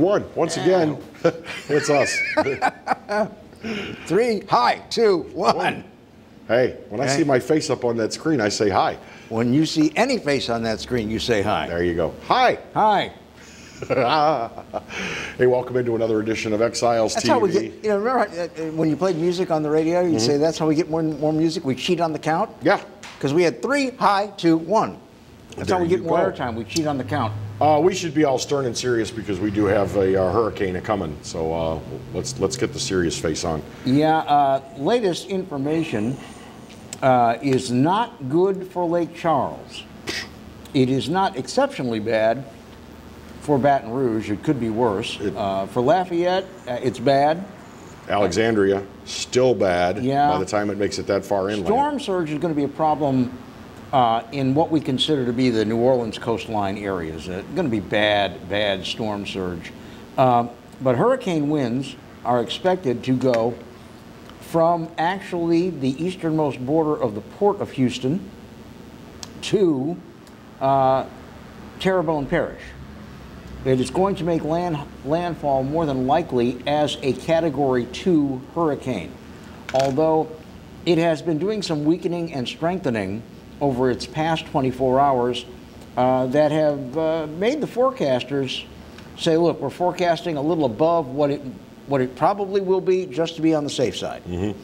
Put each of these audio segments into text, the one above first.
one. Once again, it's us. 3, hi, 2, 1. Hey, when I see my face up on that screen, I say hi. When you see any face on that screen, you say hi. There you go. Hi. Hi. Hey, welcome into another edition of Exiles That's TV. how we get, you know, remember when you played music on the radio, you'd say that's how we get more music? We cheat on the count? Yeah. Because we had 3, hi, 2, 1. That's how we get more airtime. We cheat on the count. We should be all stern and serious because we do have a hurricane coming. So let's get the serious face on. Yeah, latest information is not good for Lake Charles. It is not exceptionally bad for Baton Rouge. It could be worse. For Lafayette, it's bad. Alexandria, still bad. Yeah. By the time it makes it that far inland. Storm surge is going to be a problem in what we consider to be the New Orleans coastline areas. It's going to be bad storm surge. But hurricane winds are expected to go from actually the easternmost border of the Port of Houston to Terrebonne Parish. It is going to make landfall more than likely as a Category 2 hurricane, although it has been doing some weakening and strengthening over its past 24 hours that have made the forecasters say, look, we're forecasting a little above what it probably will be, just to be on the safe side. Mm-hmm.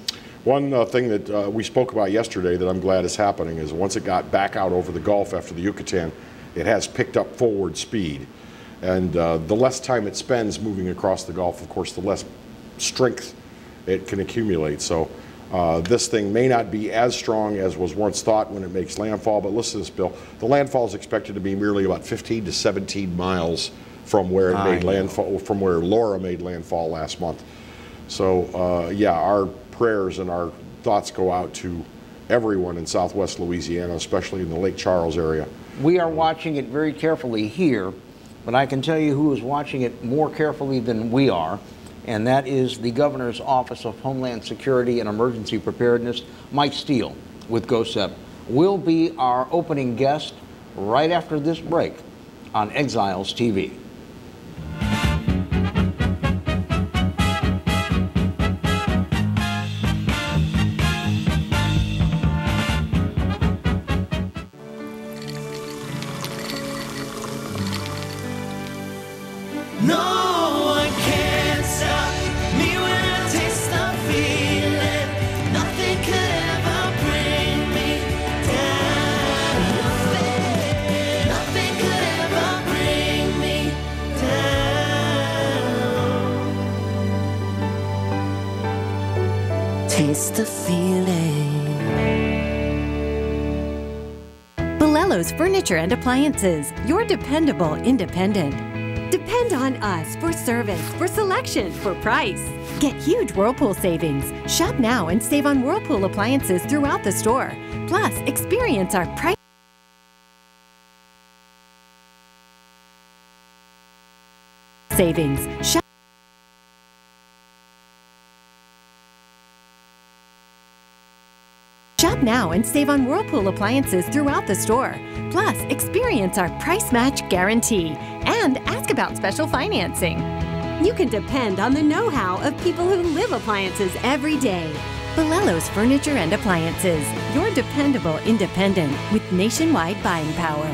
One thing that we spoke about yesterday that I'm glad is happening is once it got back out over the Gulf after the Yucatan, it has picked up forward speed. And the less time it spends moving across the Gulf, of course, the less strength it can accumulate. So this thing may not be as strong as was once thought when it makes landfall, but listen to this, Bill. The landfall is expected to be merely about 15 to 17 miles from where it made landfall, from where Laura made landfall last month. So yeah, our prayers and our thoughts go out to everyone in Southwest Louisiana, especially in the Lake Charles area. We are watching it very carefully here, but I can tell you who is watching it more carefully than we are, and that is the Governor's Office of Homeland Security and Emergency Preparedness. Mike Steele with GOSEP will be our opening guest right after this break on Exiles TV. No one can stop me when I taste the feeling. Nothing could ever bring me down. Nothing could ever bring me down. Taste the feeling. Bolello's Furniture and Appliances, your dependable independent. Depend on us for service, for selection, for price. Get huge Whirlpool savings. Shop now and save on Whirlpool appliances throughout the store. Plus, experience our price savings. Shop now and save on Whirlpool appliances throughout the store. Plus, experience our price match guarantee and ask about special financing. You can depend on the know-how of people who live appliances every day. Bolello's Furniture and Appliances, your dependable independent with nationwide buying power.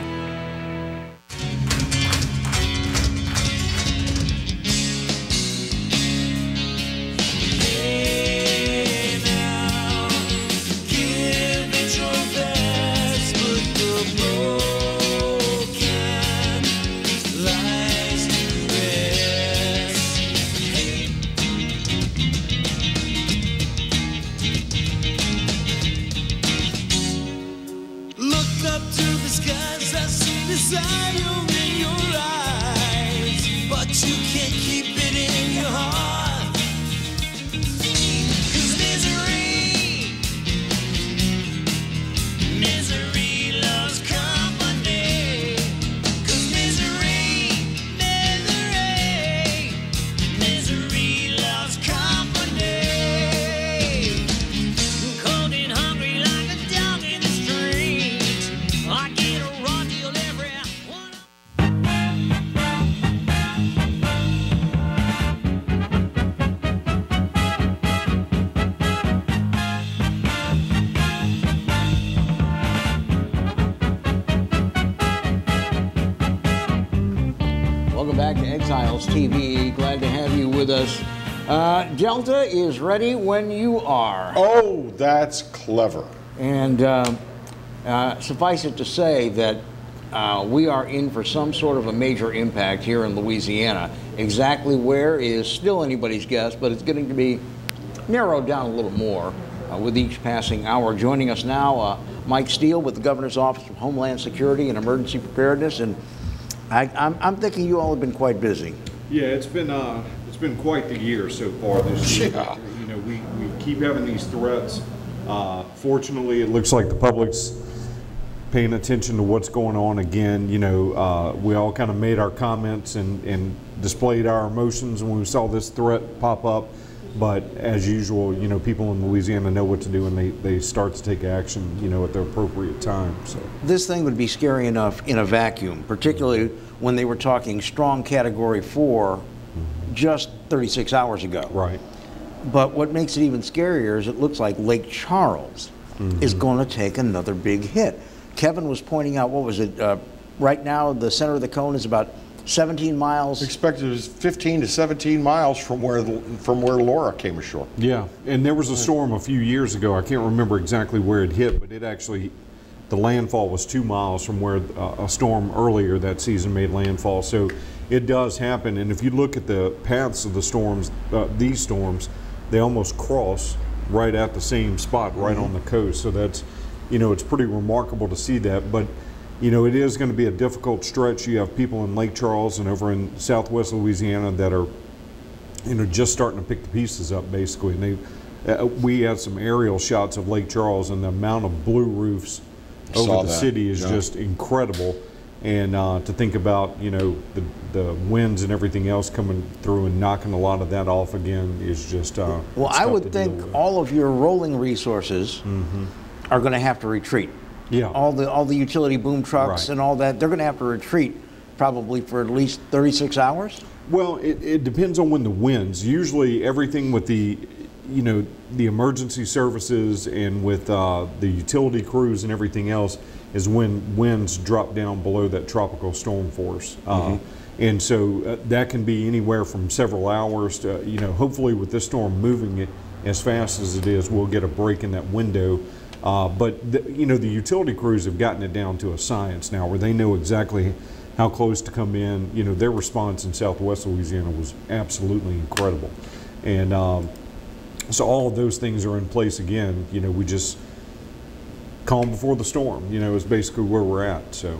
Look up to the skies. back to Exiles TV. Glad to have you with us. Delta is ready when you are. Oh, that's clever. And suffice it to say that we are in for some sort of a major impact here in Louisiana. Exactly where is still anybody's guess, but it's getting to be narrowed down a little more with each passing hour. Joining us now, Mike Steele with the Governor's Office of Homeland Security and Emergency Preparedness. And I'm thinking you all have been quite busy. Yeah, it's been quite the year so far this year. Yeah. You know, we keep having these threats. Fortunately, it looks like the public's paying attention to what's going on again. You know, we all kind of made our comments and displayed our emotions when we saw this threat pop up. But as usual, you know, people in Louisiana know what to do, and they start to take action, you know, at the appropriate time. So This thing would be scary enough in a vacuum, particularly when they were talking strong Category 4 just 36 hours ago. right. But what makes it even scarier is it looks like Lake Charles is going to take another big hit. Kevin was pointing out, what was it, right now the center of the cone is about 17 miles. Expected is 15 to 17 miles from where Laura came ashore. Yeah, and there was a storm a few years ago. I can't remember exactly where it hit, but it actually, the landfall was 2 miles from where a storm earlier that season made landfall. So it does happen. And if you look at the paths of the storms, these storms, they almost cross right at the same spot, right on the coast. So that's, you know, it's pretty remarkable to see that. But you know, it is going to be a difficult stretch. You have people in Lake Charles and over in southwest Louisiana that are, you know, just starting to pick the pieces up, basically. And we had some aerial shots of Lake Charles, and the amount of blue roofs over the city is just incredible. And to think about, you know, the winds and everything else coming through and knocking a lot of that off again is just Well, I would think all of your rolling resources are going to have to retreat. Yeah. All the utility boom trucks and all that, they're going to have to retreat probably for at least 36 hours? Well, it depends on when the winds. Usually everything with the, you know, the emergency services and with the utility crews and everything else is when winds drop down below that tropical storm force. And so that can be anywhere from several hours to, you know, hopefully with this storm moving it as fast as it is, we'll get a break in that window. But you know, the utility crews have gotten it down to a science now where they know exactly how close to come in. You know, their response in southwest Louisiana was absolutely incredible. And so all of those things are in place again. You know, we just calm before the storm, you know, is basically where we're at. So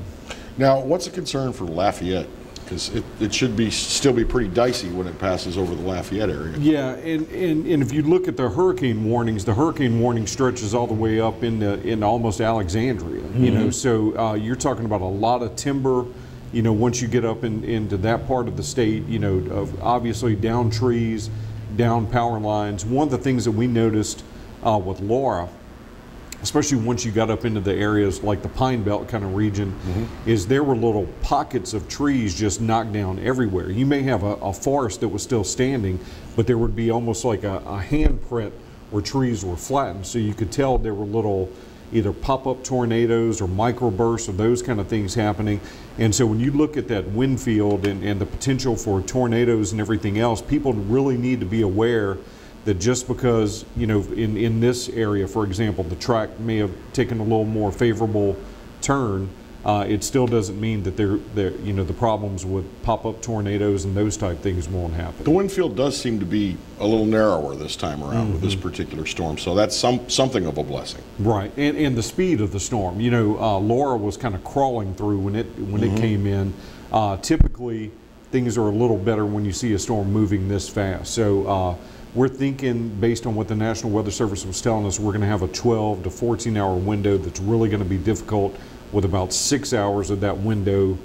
Now, what's a concern for Lafayette? Because it should still be pretty dicey when it passes over the Lafayette area. yeah, and if you look at the hurricane warning stretches all the way up into almost Alexandria. You know, so you're talking about a lot of timber. You know, once you get up into that part of the state, you know, obviously down trees, down power lines. One of the things that we noticed with Laura, especially once you got up into the areas like the Pine Belt kind of region, is there were little pockets of trees just knocked down everywhere. You may have a forest that was still standing, but there would be almost like a handprint where trees were flattened. So you could tell there were little either pop-up tornadoes or microbursts or those kind of things happening. And so when you look at that wind field and the potential for tornadoes and everything else, people really need to be aware that just because, you know, in this area, for example, the track may have taken a little more favorable turn, it still doesn't mean that you know, the problems with pop-up tornadoes and those type things won't happen. The wind field does seem to be a little narrower this time around with this particular storm, so that's something of a blessing. Right, and the speed of the storm. You know, Laura was kind of crawling through when it came in. Typically, things are a little better when you see a storm moving this fast. So we're thinking, based on what the National Weather Service was telling us, we're going to have a 12 to 14 hour window that's really going to be difficult, with about 6 hours of that window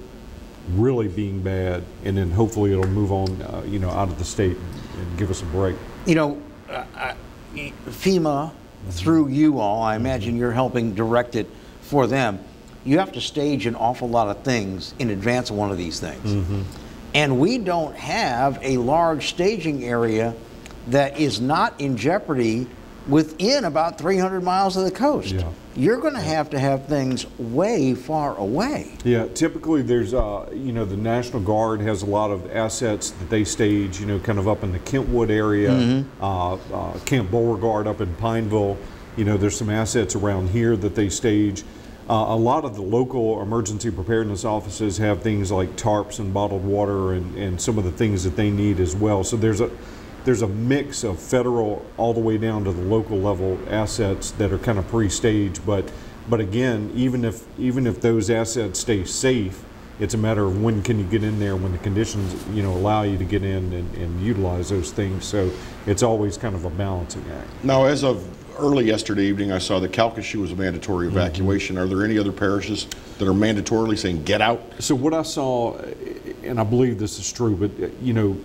really being bad, and then hopefully it'll move on, you know, out of the state and give us a break. You know, FEMA, through you all, I imagine you're helping direct it for them. You have to stage an awful lot of things in advance of one of these things. And we don't have a large staging area that is not in jeopardy within about 300 miles of the coast. Yeah. You're going to have things way far away. Yeah, typically there's, you know, the National Guard has a lot of assets that they stage, you know, kind of up in the Kentwood area, Camp Beauregard up in Pineville. You know, there's some assets around here that they stage. A lot of the local emergency preparedness offices have things like tarps and bottled water and some of the things that they need as well. So there's a mix of federal all the way down to the local level assets that are kind of pre-staged. But again, even if those assets stay safe, it's a matter of when can you get in there, when the conditions, you know, allow you to get in and utilize those things. So it's always kind of a balancing act. Now, as of early yesterday evening, I saw that Calcasieu was a mandatory evacuation. Are there any other parishes that are mandatorily saying get out? So what I saw, and I believe this is true, but you know,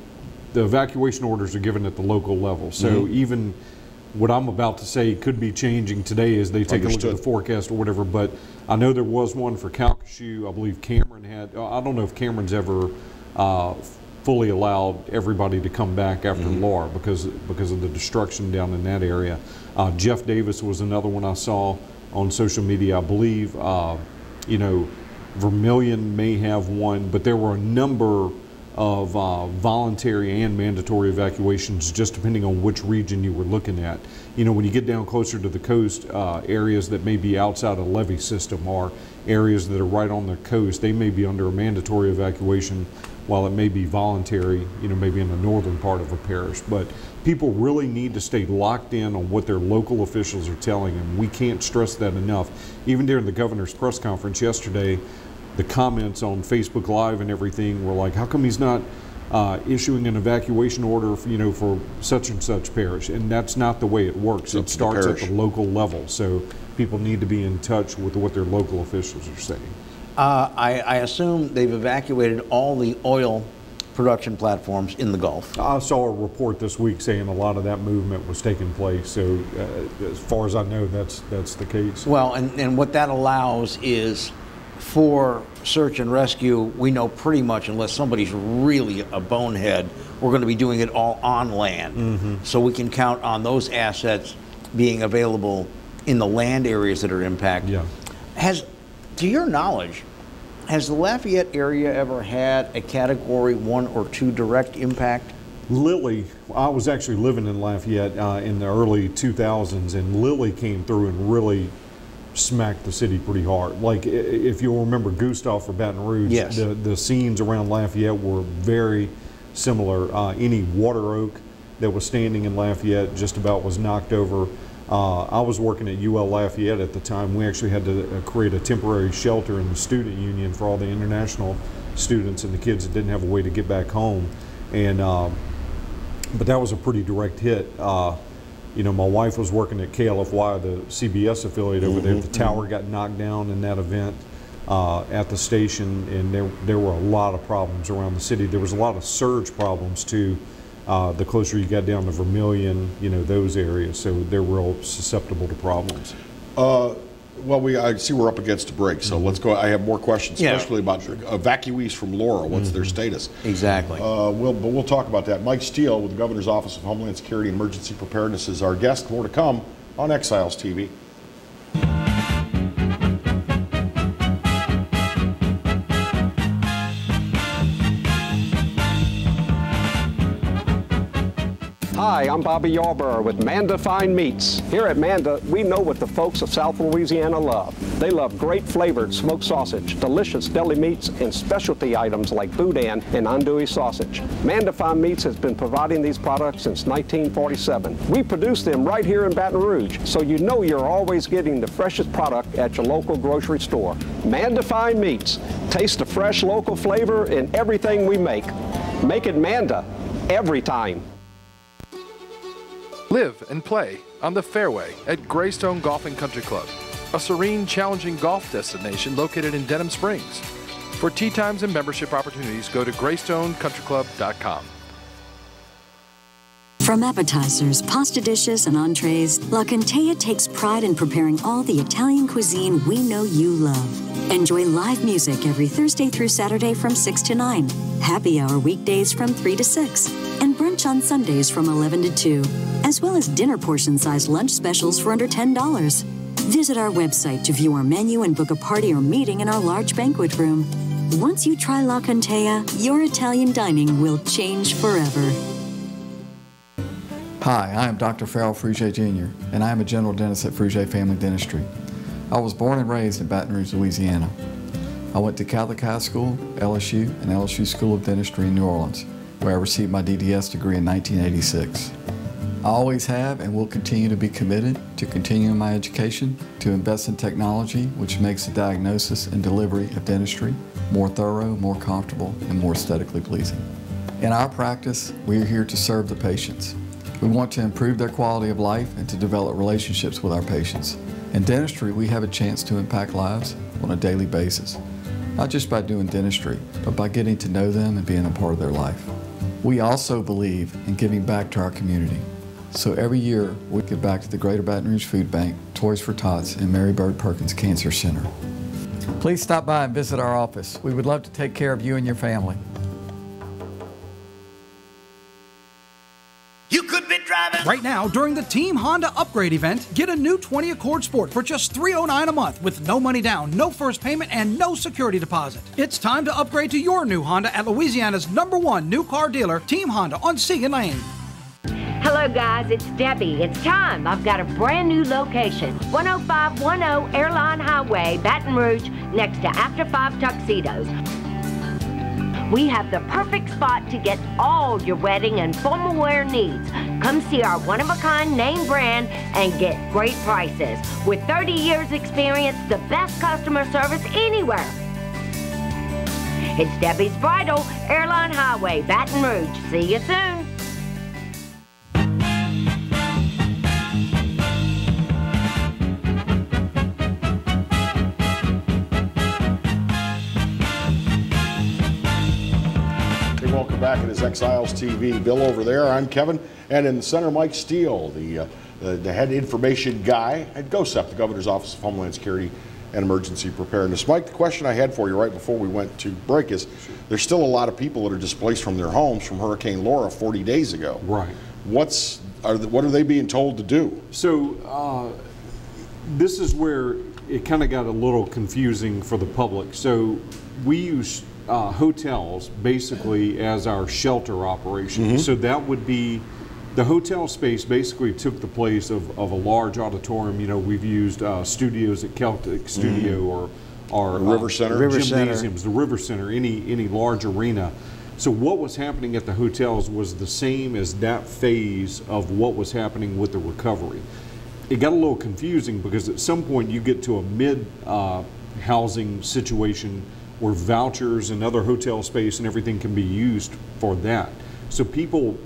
the evacuation orders are given at the local level. So even what I'm about to say could be changing today as they take a look at the forecast or whatever. But I know there was one for Calcasieu. I believe Cameron had. I don't know if Cameron's ever fully allowed everybody to come back after Laura because of the destruction down in that area. Jeff Davis was another one I saw on social media. I believe, you know, Vermilion may have one, but there were a number of voluntary and mandatory evacuations just depending on which region you were looking at. You know, when you get down closer to the coast, areas that may be outside a levee system or areas that are right on the coast, they may be under a mandatory evacuation while it may be voluntary, you know, maybe in the northern part of a parish. But people really need to stay locked in on what their local officials are telling them. We can't stress that enough. Even during the governor's press conference yesterday, the comments on Facebook Live and everything were like, how come he's not issuing an evacuation order for, you know, for such and such parish? And that's not the way it works. It starts at the local level. So people need to be in touch with what their local officials are saying. I assume they've evacuated all the oil production platforms in the Gulf. I saw a report this week saying a lot of that movement was taking place. So as far as I know, that's the case. Well, and what that allows is for search and rescue, we know pretty much, unless somebody's really a bonehead, we're going to be doing it all on land. So we can count on those assets being available in the land areas that are impacted. Yeah. To your knowledge, has the Lafayette area ever had a Category 1 or 2 direct impact? Lily, I was actually living in Lafayette in the early 2000s, and Lily came through and really smacked the city pretty hard. Like, if you'll remember Gustav for Baton Rouge, yes, the scenes around Lafayette were very similar. Any water oak that was standing in Lafayette just about was knocked over. I was working at UL Lafayette at the time. We actually had to create a temporary shelter in the student union for all the international students and the kids that didn't have a way to get back home. And but that was a pretty direct hit. You know, my wife was working at KLFY, the CBS affiliate over there. The tower got knocked down in that event at the station, and there were a lot of problems around the city. There was a lot of surge problems too. The closer you got down to Vermilion, you know, those areas, so they're real susceptible to problems. Well, I see we're up against a break, so let's go. I have more questions, especially about evacuees from Laura. What's their status? Exactly. We'll talk about that. Mike Steele with the Governor's Office of Homeland Security and Emergency Preparedness is our guest. More to come on Exiles TV. Hi, I'm Bobby Yarborough with Manda Fine Meats. Here at Manda, we know what the folks of South Louisiana love. They love great flavored smoked sausage, delicious deli meats, and specialty items like boudin and andouille sausage. Manda Fine Meats has been providing these products since 1947. We produce them right here in Baton Rouge, so you know you're always getting the freshest product at your local grocery store. Manda Fine Meats. Taste the fresh local flavor in everything we make. Make it Manda every time. Live and play on the fairway at Greystone Golf and Country Club, a serene, challenging golf destination located in Denham Springs. For tee times and membership opportunities, go to GreystoneCountryClub.com. From appetizers, pasta dishes, and entrees, La Contea takes pride in preparing all the Italian cuisine we know you love. Enjoy live music every Thursday through Saturday from 6 to 9, happy hour weekdays from 3 to 6, and brunch on Sundays from 11 to 2, as well as dinner portion-sized lunch specials for under $10. Visit our website to view our menu and book a party or meeting in our large banquet room. Once you try La Contea, your Italian dining will change forever. Hi, I am Dr. Farrell Frugier Jr., and I am a general dentist at Frugier Family Dentistry. I was born and raised in Baton Rouge, Louisiana. I went to Catholic High School, LSU, and LSU School of Dentistry in New Orleans, where I received my DDS degree in 1986. I always have and will continue to be committed to continuing my education, to invest in technology which makes the diagnosis and delivery of dentistry more thorough, more comfortable, and more aesthetically pleasing. In our practice, we are here to serve the patients. We want to improve their quality of life and to develop relationships with our patients. In dentistry, we have a chance to impact lives on a daily basis, not just by doing dentistry, but by getting to know them and being a part of their life. We also believe in giving back to our community. So every year, we give back to the Greater Baton Rouge Food Bank, Toys for Tots, and Mary Bird Perkins Cancer Center. Please stop by and visit our office. We would love to take care of you and your family. Right now, during the Team Honda Upgrade event, get a new 20 Accord Sport for just $309 a month with no money down, no first payment, and no security deposit. It's time to upgrade to your new Honda at Louisiana's #1 new car dealer, Team Honda on Segan Lane. Hello guys, it's Debbie. It's time. I've got a brand new location. 10510 Airline Highway, Baton Rouge, next to After 5 Tuxedos. We have the perfect spot to get all your wedding and formal wear needs. Come see our one-of-a-kind name brand and get great prices. With 30 years experience, the best customer service anywhere. It's Debbie's Bridal, Airline Highway, Baton Rouge. See you soon. Welcome back. It is Exiles TV. Bill over there. I'm Kevin. And in the center, Mike Steele, the head information guy at GOSEP, the Governor's Office of Homeland Security and Emergency Preparedness. Mike, the question I had for you right before we went to break is, there's still a lot of people that are displaced from their homes from Hurricane Laura 40 days ago. Right. What are they being told to do? So this is where it kind of got a little confusing for the public. So we use hotels basically as our shelter operation. Mm-hmm. So that would be, the hotel space basically took the place of a large auditorium. You know, we've used studios at Celtic Studio or River Center, gymnasiums, the River Center, any large arena. So what was happening at the hotels was the same as that phase of what was happening with the recovery. It got a little confusing because at some point you get to a mid-housing situation where vouchers and other hotel space and everything can be used for that. So people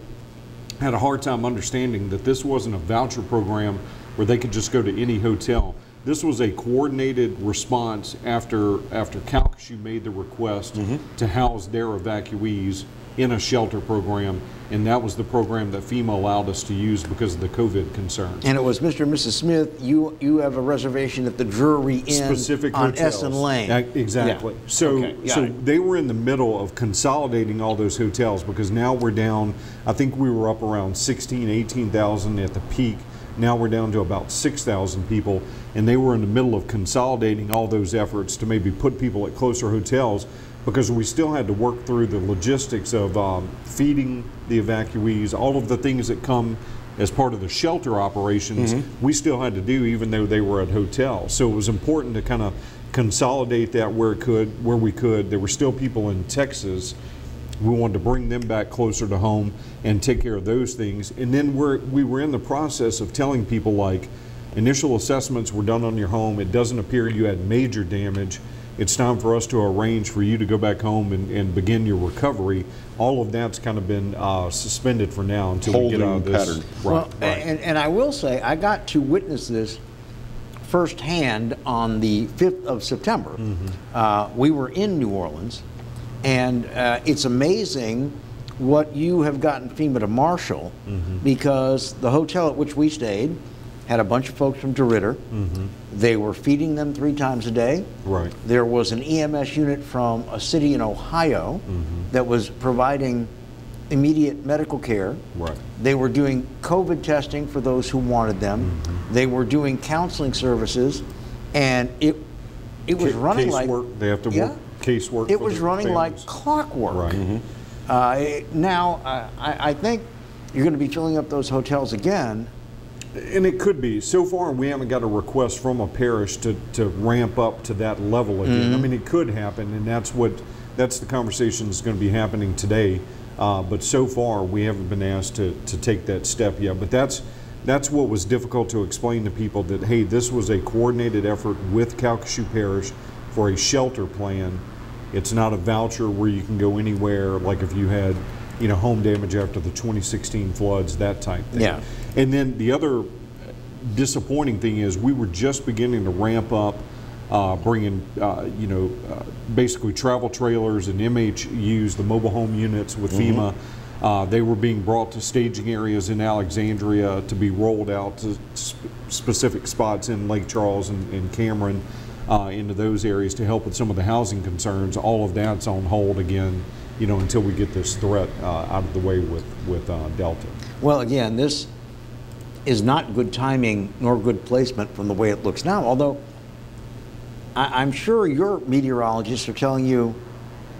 had a hard time understanding that this wasn't a voucher program where they could just go to any hotel. This was a coordinated response after Calcasieu made the request to house their evacuees in a shelter program, and that was the program that FEMA allowed us to use because of the COVID concerns. And it was Mr. and Mrs. Smith, you have a reservation at the Drury Inn Specific on hotels. Essen Lane. Exactly. Yeah. So they were in the middle of consolidating all those hotels because now we're down, I think we were up around 16,000, 18,000 at the peak. Now we're down to about 6,000 people, and they were in the middle of consolidating all those efforts to maybe put people at closer hotels, because we still had to work through the logistics of feeding the evacuees, all of the things that come as part of the shelter operations, we still had to do even though they were at hotels. So it was important to kind of consolidate that where we could. There were still people in Texas. We wanted to bring them back closer to home and take care of those things. And then we were in the process of telling people, like, initial assessments were done on your home. It doesn't appear you had major damage. It's time for us to arrange for you to go back home and begin your recovery. All of that's kind of been suspended for now until we get out of this pattern. Well, and I will say, I got to witness this firsthand on the 5th of September. We were in New Orleans, and it's amazing what you have gotten FEMA to marshal, because the hotel at which we stayed had a bunch of folks from DeRidder. They were feeding them 3 times a day. Right. There was an EMS unit from a city in Ohio that was providing immediate medical care. Right. They were doing COVID testing for those who wanted them. They were doing counseling services, and it was running like casework. They have to work casework. It for was their running like families. clockwork. Right. Now, I think you're going to be filling up those hotels again. And it could be. So far, we haven't got a request from a parish to ramp up to that level again. I mean, it could happen, and that's the conversation that's going to be happening today. But so far, we haven't been asked to take that step yet. But that's what was difficult to explain to people, that, hey, this was a coordinated effort with Calcasieu Parish for a shelter plan. It's not a voucher where you can go anywhere, like if you had, home damage after the 2016 floods, that type thing. Yeah. And then the other disappointing thing is we were just beginning to ramp up, bringing, basically travel trailers and MHUs, the mobile home units with FEMA. They were being brought to staging areas in Alexandria to be rolled out to specific spots in Lake Charles and Cameron, into those areas to help with some of the housing concerns. All of that's on hold again, until we get this threat out of the way with Delta. Well, again, this is not good timing nor good placement from the way it looks now, although I'm sure your meteorologists are telling you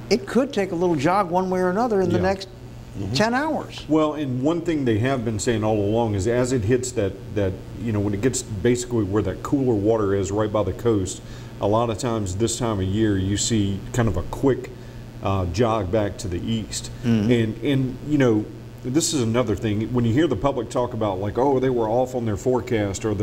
it could take a little jog one way or another in the next 10 hours. Well, and one thing they have been saying all along is as it hits that when it gets basically where that cooler water is right by the coast, a lot of times this time of year you see kind of a quick jog back to the east. And this is another thing. When you hear the public talk about like, oh, they were off on their forecast, or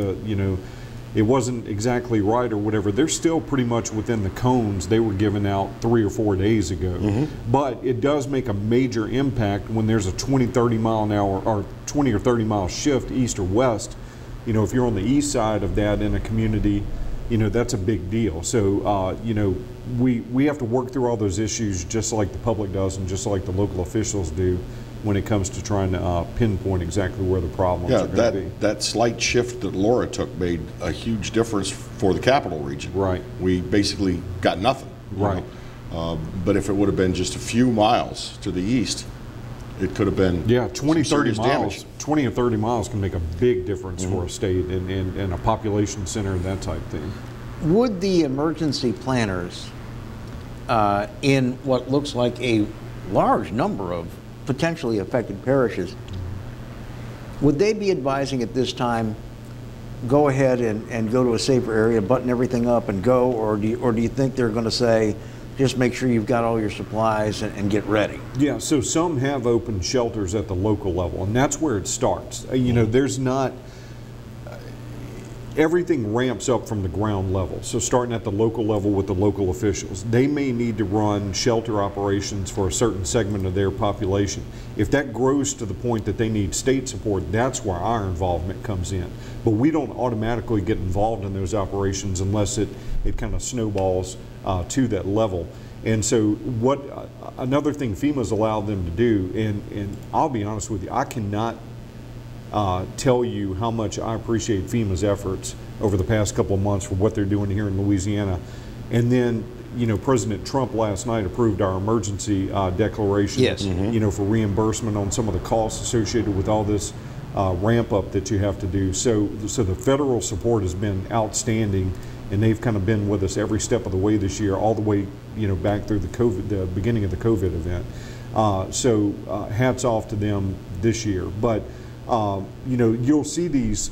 it wasn't exactly right or whatever, they're still pretty much within the cones they were giving out 3 or 4 days ago. But it does make a major impact when there's a 20-30 mile an hour or 20 or 30 mile shift east or west. If you're on the east side of that in a community, that's a big deal. So we have to work through all those issues just like the public does and just like the local officials do when it comes to trying to pinpoint exactly where the problems are going to be. That slight shift that Laura took made a huge difference for the capital region. Right. We basically got nothing. Right. But if it would have been just a few miles to the east, it could have been 20, 30 serious miles. damage. 20 or 30 miles can make a big difference for a state and a population center and that type thing. Would the emergency planners in what looks like a large number of potentially affected parishes, would they be advising at this time, go ahead and go to a safer area, button everything up and go, or do you think they're going to say, just make sure you've got all your supplies and get ready? Yeah, so some have opened shelters at the local level, and that's where it starts. There's not, everything ramps up from the ground level. So starting at the local level with the local officials, they may need to run shelter operations for a certain segment of their population. If that grows to the point that they need state support, that's where our involvement comes in. But we don't automatically get involved in those operations unless it kind of snowballs to that level. And so another thing FEMA's allowed them to do, and I'll be honest with you, I cannot tell you how much I appreciate FEMA's efforts over the past couple of months for what they're doing here in Louisiana. And then, President Trump last night approved our emergency declaration, yes. For reimbursement on some of the costs associated with all this ramp up that you have to do. So the federal support has been outstanding, and they've kind of been with us every step of the way this year, all the way, back through the beginning of the COVID event. So hats off to them this year. But you'll see these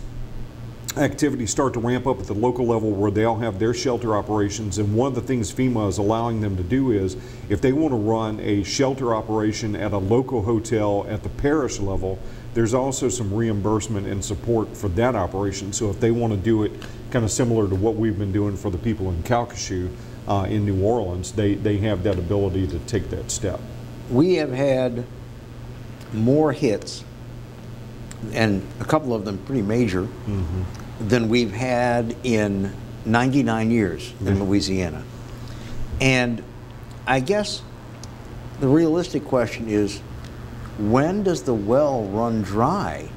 activities start to ramp up at the local level where they all have their shelter operations. And one of the things FEMA is allowing them to do is if they want to run a shelter operation at a local hotel at the parish level, there's also some reimbursement and support for that operation. So if they want to do it kind of similar to what we've been doing for the people in Calcasieu in New Orleans, they have that ability to take that step. We have had more hits, and a couple of them pretty major, than we've had in 99 years in Louisiana. And I guess the realistic question is, when does the well run dry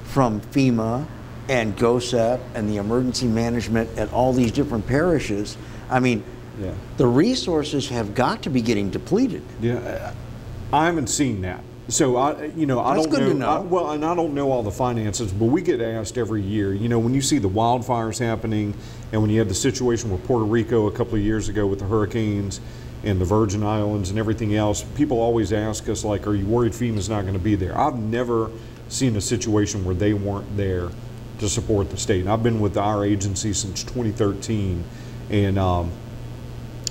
from FEMA and GOSEP and the emergency management at all these different parishes? I mean, the resources have got to be getting depleted. Yeah, I haven't seen that. So I don't know. Well, and I don't know all the finances, but we get asked every year. You know, when you see the wildfires happening, and when you had the situation with Puerto Rico a couple of years ago with the hurricanes and the Virgin Islands and everything else, people always ask us, like, "Are you worried FEMA's not going to be there?" I've never seen a situation where they weren't there to support the state. And I've been with our agency since 2013, and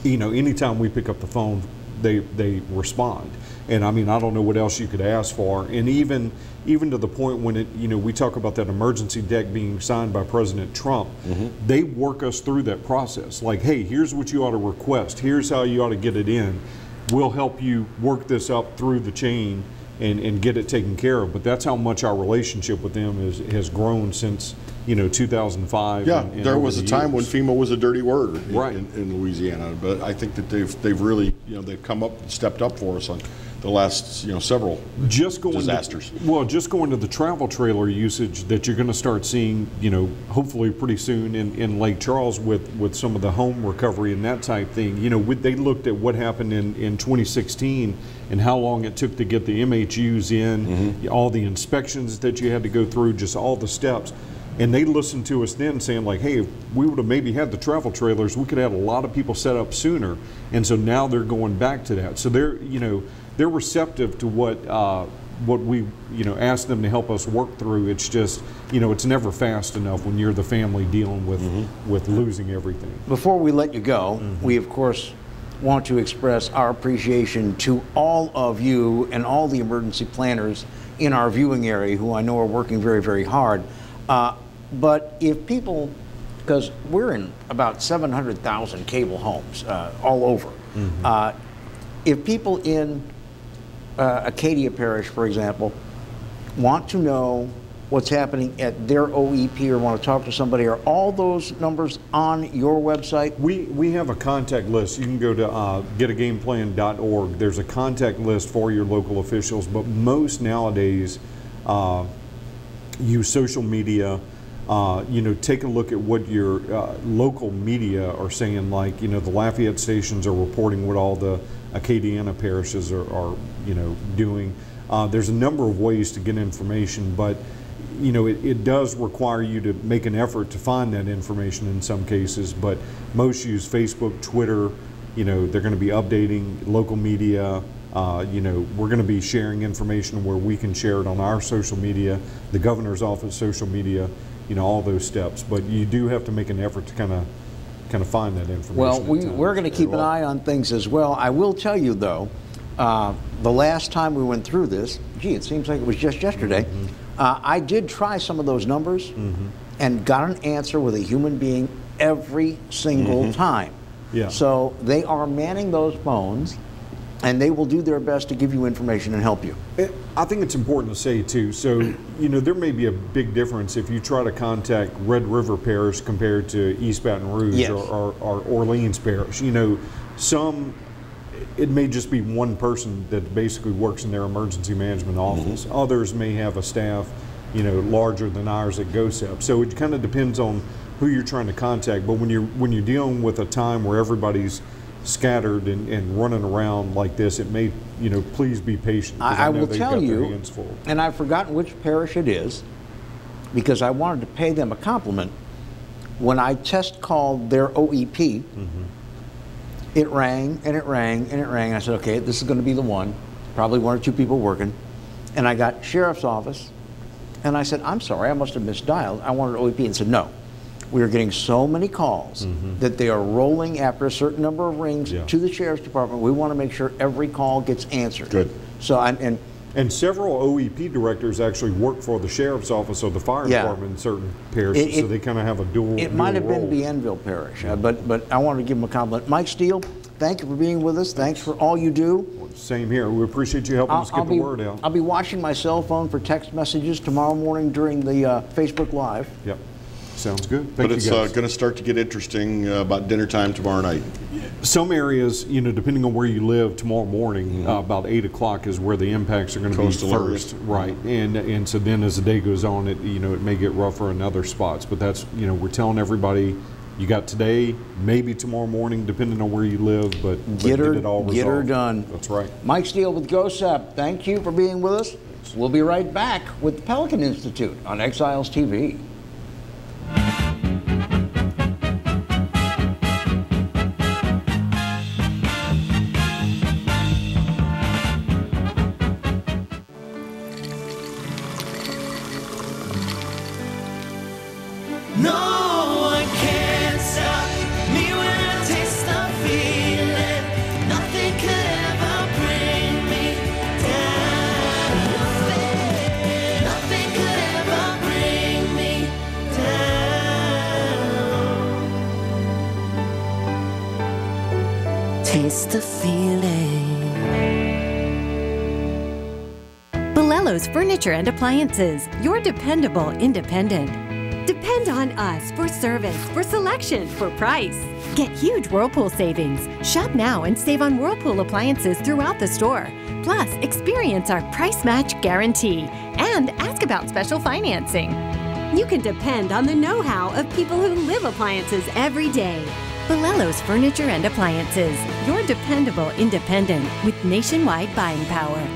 you know, anytime we pick up the phone, they respond. And I mean, I don't know what else you could ask for. And even to the point when we talk about that emergency deck being signed by President Trump, they work us through that process. Like, hey, here's what you ought to request. Here's how you ought to get it in. We'll help you work this up through the chain and get it taken care of. But that's how much our relationship with them has grown since 2005. Yeah, there was a time when FEMA was a dirty word in Louisiana, but I think that they've really they've come up and stepped up for us on the last several disasters. Just going to the travel trailer usage that you're going to start seeing, hopefully pretty soon in Lake Charles with some of the home recovery and that type thing. They looked at what happened in 2016 and how long it took to get the MHUs in, all the inspections that you had to go through, just all the steps. And they listened to us then saying, like, hey, if we would have maybe had the travel trailers, we could have had a lot of people set up sooner. And so now they're going back to that. So they're receptive to what we asked them to help us work through. It's just it's never fast enough when you're the family dealing with losing everything. Before we let you go, we of course want to express our appreciation to all of you and all the emergency planners in our viewing area who I know are working very, very hard. But if people, because we're in about 700,000 cable homes all over, if people in Acadia Parish, for example, want to know what's happening at their OEP or want to talk to somebody, are all those numbers on your website? We have a contact list. You can go to getagameplan.org. There's a contact list for your local officials, but most nowadays use social media. Take a look at what your local media are saying. Like, the Lafayette stations are reporting what all the Acadiana parishes are doing. There's a number of ways to get information, but it does require you to make an effort to find that information in some cases. But most use Facebook, Twitter. They're going to be updating local media. We're going to be sharing information where we can share it on our social media, the governor's office social media, all those steps. But you do have to make an effort to kind of find that information. Well, we're going to keep an eye on things as well. I will tell you, though, the last time we went through this, it seems like it was just yesterday, I did try some of those numbers and got an answer with a human being every single time. Yeah. So they are manning those phones, and they will do their best to give you information and help you. I think it's important to say, too, so, there may be a big difference if you try to contact Red River Parish compared to East Baton Rouge or Orleans Parish. It may just be one person that basically works in their emergency management office. Others may have a staff, larger than ours at GOSEP. So it kind of depends on who you're trying to contact. But when you're dealing with a time where everybody's scattered and running around like this, it may, please be patient. I will tell you, and I've forgotten which parish it is, because I wanted to pay them a compliment. When I test called their OEP, it rang and it rang and it rang. I said, okay, this is going to be the one, probably one or two people working. And I got sheriff's office, and I said, I'm sorry, I must have misdialed. I wanted OEP, and said, no. We are getting so many calls that they are rolling after a certain number of rings to the sheriff's department. We want to make sure every call gets answered. Good. So and several OEP directors actually work for the sheriff's office or the fire department in certain parishes, so they kind of have a dual. It might have been Bienville Parish, but I wanted to give them a compliment. Mike Steele, thank you for being with us. Thanks for all you do. Same here. We appreciate you helping us get the word out. I'll be watching my cell phone for text messages tomorrow morning during the Facebook Live. Yep. Sounds good. Thank But you, it's guys. going to start to get interesting about dinner time tomorrow night. Some areas, you know, depending on where you live, tomorrow morning, about 8 o'clock is where the impacts are going to be Coastal first, right? And so then as the day goes on, it may get rougher in other spots. But that's, we're telling everybody, you got today, maybe tomorrow morning, depending on where you live, but get it all resolved. Get her done. That's right. Mike Steele with GOSEP, thank you for being with us. We'll be right back with the Pelican Institute on Exiles TV. No one can stop me when I taste the feeling. Nothing could ever bring me down. Nothing could ever bring me down. Taste the feeling. Bolello's Furniture and Appliances, your dependable independent. Depend on us for service, for selection, for price. Get huge Whirlpool savings. Shop now and save on Whirlpool appliances throughout the store. Plus, experience our price match guarantee and ask about special financing. You can depend on the know-how of people who live appliances every day. Bolello's Furniture and Appliances, your dependable independent with nationwide buying power.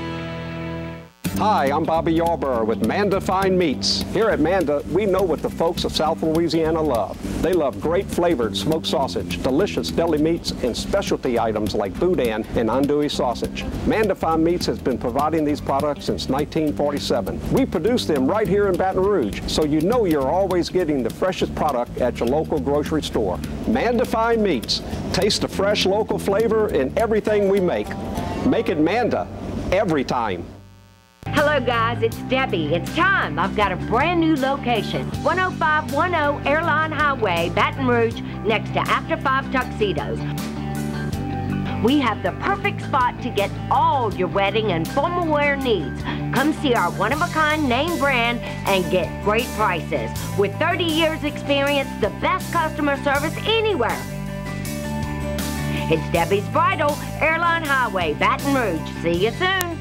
Hi, I'm Bobby Yarborough with Manda Fine Meats. Here at Manda, we know what the folks of South Louisiana love. They love great flavored smoked sausage, delicious deli meats, and specialty items like boudin and andouille sausage. Manda Fine Meats has been providing these products since 1947. We produce them right here in Baton Rouge, so you know you're always getting the freshest product at your local grocery store. Manda Fine Meats. Taste the fresh local flavor in everything we make. Make it Manda every time. Hello guys, it's Debbie. It's time. I've got a brand new location. 10510 Airline Highway, Baton Rouge, next to After 5 Tuxedos. We have the perfect spot to get all your wedding and formal wear needs. Come see our one-of-a-kind name brand and get great prices. With 30 years experience, the best customer service anywhere. It's Debbie's Bridal, Airline Highway, Baton Rouge. See you soon.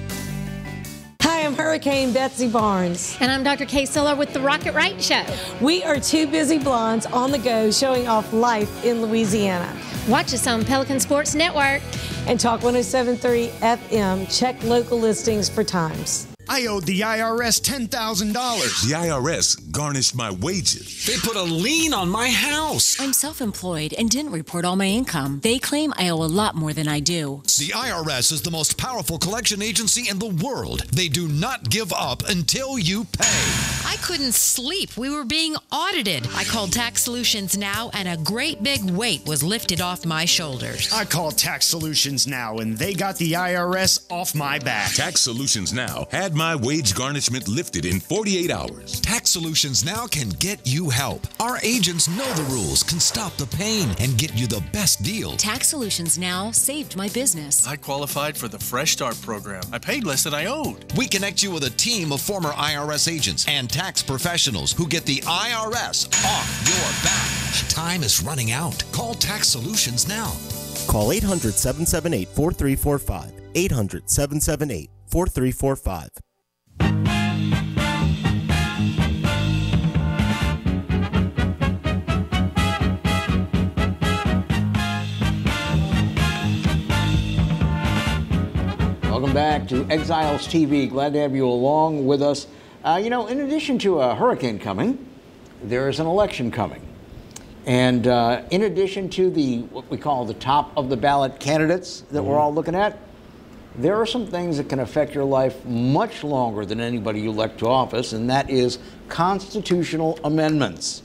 Hi, I'm Hurricane Betsy Barnes. And I'm Dr. Kay Siller with the Rocket Right Show. We are two busy blondes on the go showing off life in Louisiana. Watch us on Pelican Sports Network. And Talk 107.3 FM. Check local listings for times. I owed the IRS $10,000. The IRS garnished my wages. They put a lien on my house. I'm self-employed and didn't report all my income. They claim I owe a lot more than I do. The IRS is the most powerful collection agency in the world. They do not give up until you pay. I couldn't sleep. We were being audited. I called Tax Solutions Now, and a great big weight was lifted off my shoulders. I called Tax Solutions Now, and they got the IRS off my back. Tax Solutions Now had my wage garnishment lifted in 48 hours. Tax Solutions Now can get you help. Our agents know the rules, can stop the pain, and get you the best deal. Tax Solutions Now saved my business. I qualified for the Fresh Start program. I paid less than I owed. We connect you with a team of former IRS agents and tax professionals who get the IRS off your back. Time is running out. Call Tax Solutions now. Call 800-778-4345. 800-778-4345. Welcome back to Exiles TV. Glad to have you along with us. In addition to a hurricane coming, there is an election coming. And in addition to what we call the top of the ballot candidates that we're all looking at, there are some things that can affect your life much longer than anybody you elect to office, and that is constitutional amendments.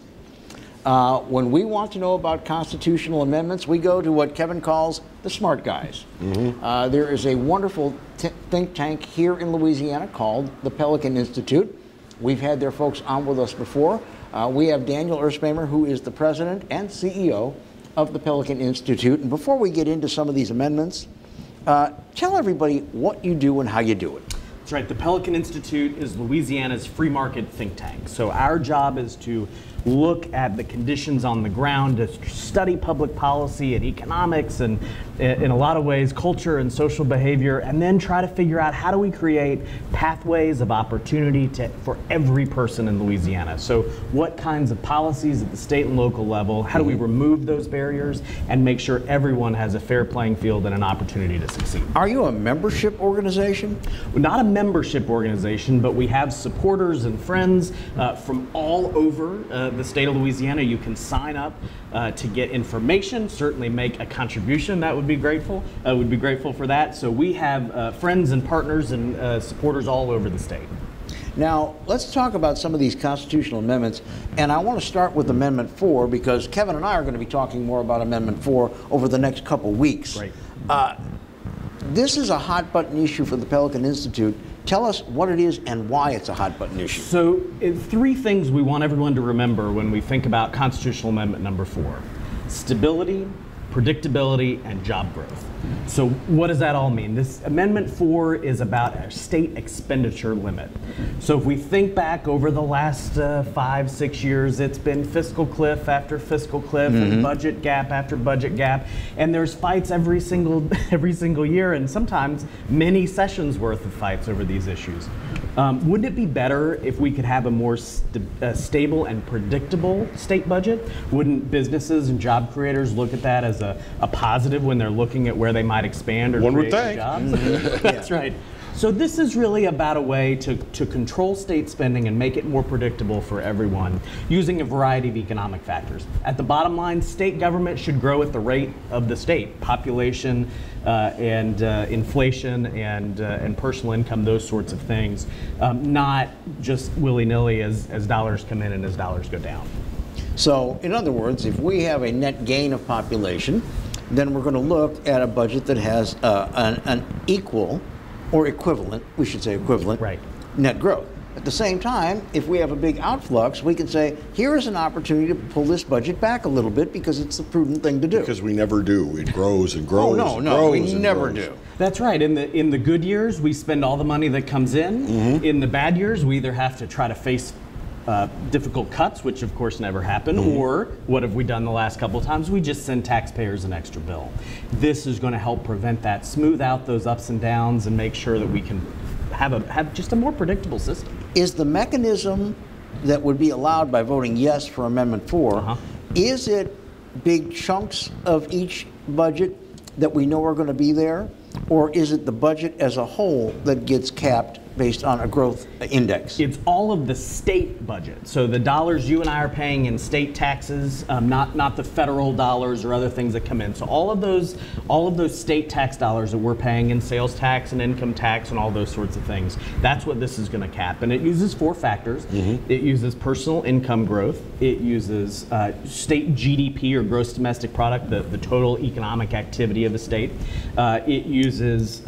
When we want to know about constitutional amendments, we go to what Kevin calls the smart guys. There is a wonderful think tank here in Louisiana called the Pelican Institute. We've had their folks on with us before. We have Daniel Erspamer, who is the president and CEO of the Pelican Institute. And before we get into some of these amendments, tell everybody what you do and how you do it. That's right. The Pelican Institute is Louisiana's free market think tank. So our job is to look at the conditions on the ground, to study public policy and economics and, in a lot of ways, culture and social behavior, and then try to figure out how do we create pathways of opportunity for every person in Louisiana. So what kinds of policies at the state and local level, how do we remove those barriers and make sure everyone has a fair playing field and an opportunity to succeed? Are you a membership organization? We're not a membership organization, but we have supporters and friends from all over the state of Louisiana. You can sign up to get information, certainly make a contribution. That would be grateful. Would be grateful for that. So we have friends and partners and supporters all over the state. Now, let's talk about some of these constitutional amendments, and I want to start with Amendment 4 because Kevin and I are going to be talking more about Amendment 4 over the next couple weeks. Right. This is a hot button issue for the Pelican Institute. Tell us what it is and why it's a hot button issue. So, three things we want everyone to remember when we think about Constitutional Amendment number 4. Stability, predictability, and job growth. So what does that all mean? This Amendment 4 is about a state expenditure limit. So if we think back over the last 5-6 years, it's been fiscal cliff after fiscal cliff and budget gap after budget gap, and there's fights every single year, and sometimes many sessions worth of fights over these issues. Wouldn't it be better if we could have a more stable and predictable state budget? Wouldn't businesses and job creators look at that as a positive when they're looking at where they might expand or create jobs? That's right. So this is really about a way to control state spending and make it more predictable for everyone using a variety of economic factors. At the bottom line, state government should grow at the rate of the state, population and inflation and personal income, those sorts of things, not just willy-nilly as dollars come in and as dollars go down. So, in other words, if we have a net gain of population, then we're going to look at a budget that has an equal or equivalent, we should say equivalent, net growth. At the same time, if we have a big outflux, we can say, here is an opportunity to pull this budget back a little bit because it's the prudent thing to do. Because we never do. It grows and grows. Oh, no, we never do. That's right. In the good years, we spend all the money that comes in. In the bad years, we either have to try to face difficult cuts, which of course never happen, or what have we done the last couple of times? We just send taxpayers an extra bill. This is going to help prevent that, smooth out those ups and downs, and make sure that we can have just a more predictable system. Is the mechanism that would be allowed by voting yes for Amendment 4, is it big chunks of each budget that we know are going to be there, or is it the budget as a whole that gets capped based on a growth index? It's all of the state budget. So the dollars you and I are paying in state taxes, not the federal dollars or other things that come in. So all of those state tax dollars that we're paying in sales tax and income tax and all those sorts of things, that's what this is going to cap. And it uses 4 factors. It uses personal income growth. It uses state GDP or gross domestic product, the total economic activity of the state. It uses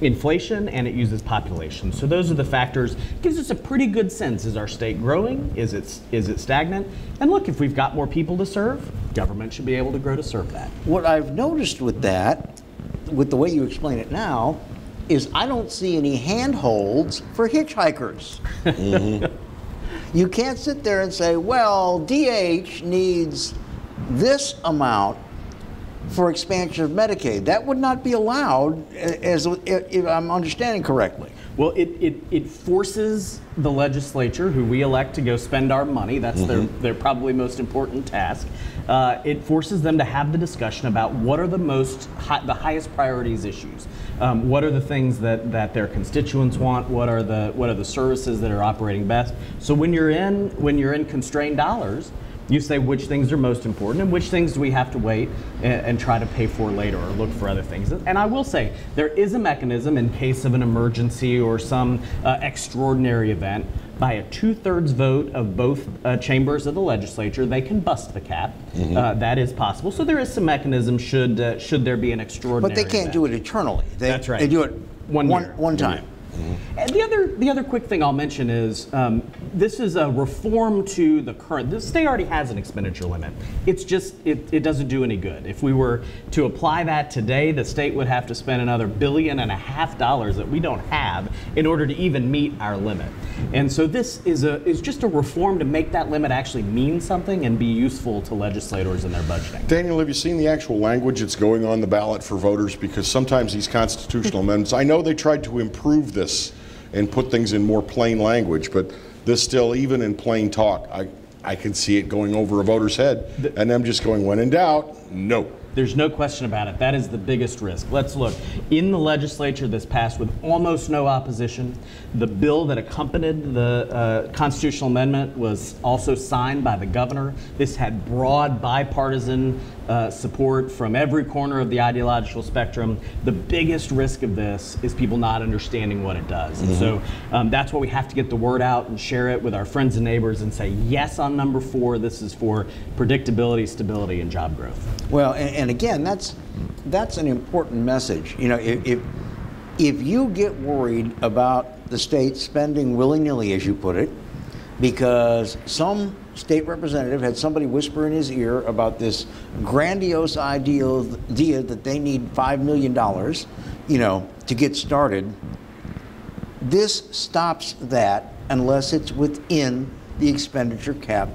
inflation, and it uses population. So those are the factors. It gives us a pretty good sense. Is our state growing? Is it stagnant? And look, if we've got more people to serve, government should be able to grow to serve that. What I've noticed with that, with the way you explain it now, is I don't see any handholds for hitchhikers. You can't sit there and say, well, DH needs this amount for expansion of Medicaid. That would not be allowed, if I'm understanding correctly. Well, it forces the legislature, who we elect to go spend our money, that's their probably most important task, it forces them to have the discussion about what are the highest priorities issues. What are the things that their constituents want? What are the services that are operating best? So when you're in constrained dollars, you say which things are most important and which things do we have to wait and try to pay for later or look for other things. And I will say, there is a mechanism in case of an emergency or some extraordinary event. By a 2/3 vote of both chambers of the legislature, they can bust the cap. That is possible. So there is some mechanism should there be an extraordinary But they can't event. do it eternally. That's right. They do it one time. And the other quick thing I'll mention is this is a reform to the current. The state already has an expenditure limit. It's just it doesn't do any good. If we were to apply that today, the state would have to spend another $1.5 billion that we don't have in order to even meet our limit. And so this is just a reform to make that limit actually mean something and be useful to legislators in their budgeting. Daniel, have you seen the actual language that's going on the ballot for voters? Because sometimes these constitutional amendments, I know they tried to improve this and put things in more plain language, but this still, even in plain talk, I can see it going over a voter's head and them just going, when in doubt, no. There's no question about it. That is the biggest risk. Let's look. In the legislature this passed with almost no opposition. The bill that accompanied the constitutional amendment was also signed by the governor. This had broad bipartisan support from every corner of the ideological spectrum. The biggest risk of this is people not understanding what it does. And so that's why we have to get the word out and share it with our friends and neighbors and say, yes, on number 4, this is for predictability, stability, and job growth. Well, and again, that's an important message. You know, if you get worried about the state spending willy-nilly, as you put it, because some state representative had somebody whisper in his ear about this grandiose idea that they need $5 million, you know, to get started, this stops that unless it's within the expenditure cap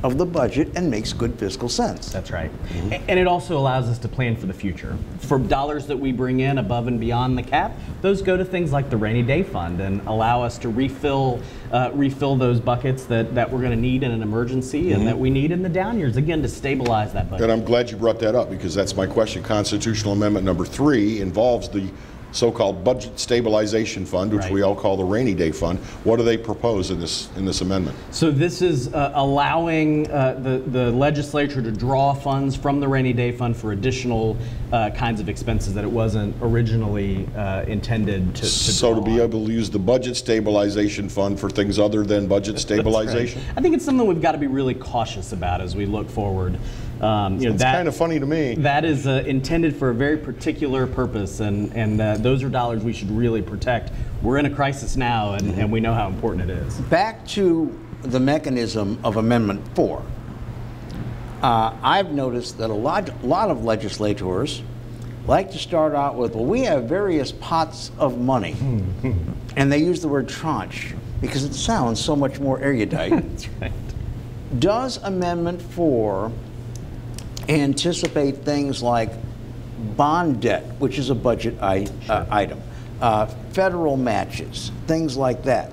of the budget and makes good fiscal sense. That's right. And it also allows us to plan for the future. For dollars that we bring in above and beyond the cap, those go to things like the rainy day fund and allow us to refill those buckets that we're going to need in an emergency and that we need in the down years, again, to stabilize that budget. And I'm glad you brought that up, because that's my question. Constitutional Amendment number 3 involves the so-called budget stabilization fund, which we all call the rainy day fund. What do they propose in this amendment? So this is allowing the legislature to draw funds from the rainy day fund for additional kinds of expenses that it wasn't originally intended to So to be able to use the budget stabilization fund for things other than budget stabilization? Right. I think it's something we've got to be really cautious about as we look forward. It's kind of funny to me. That is intended for a very particular purpose, and those are dollars we should really protect. We're in a crisis now, and we know how important it is. Back to the mechanism of Amendment 4. I've noticed that a lot of legislators like to start out with, well, we have various pots of money. And they use the word tranche because it sounds so much more erudite. That's right. Does Amendment 4 anticipate things like bond debt, which is a budget item, federal matches, things like that?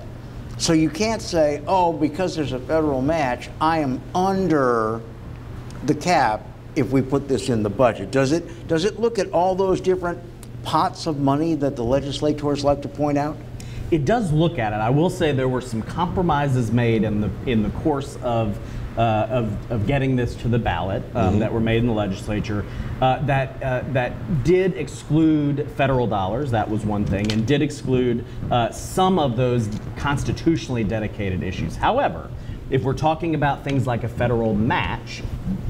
So you can't say, oh, because there's a federal match, I am under the cap if we put this in the budget. Does it look at all those different pots of money that the legislators like to point out? It does look at it. I will say there were some compromises made in the course of getting this to the ballot that were made in the legislature that did exclude federal dollars. That was one thing, and did exclude some of those constitutionally dedicated issues. However, if we're talking about things like a federal match,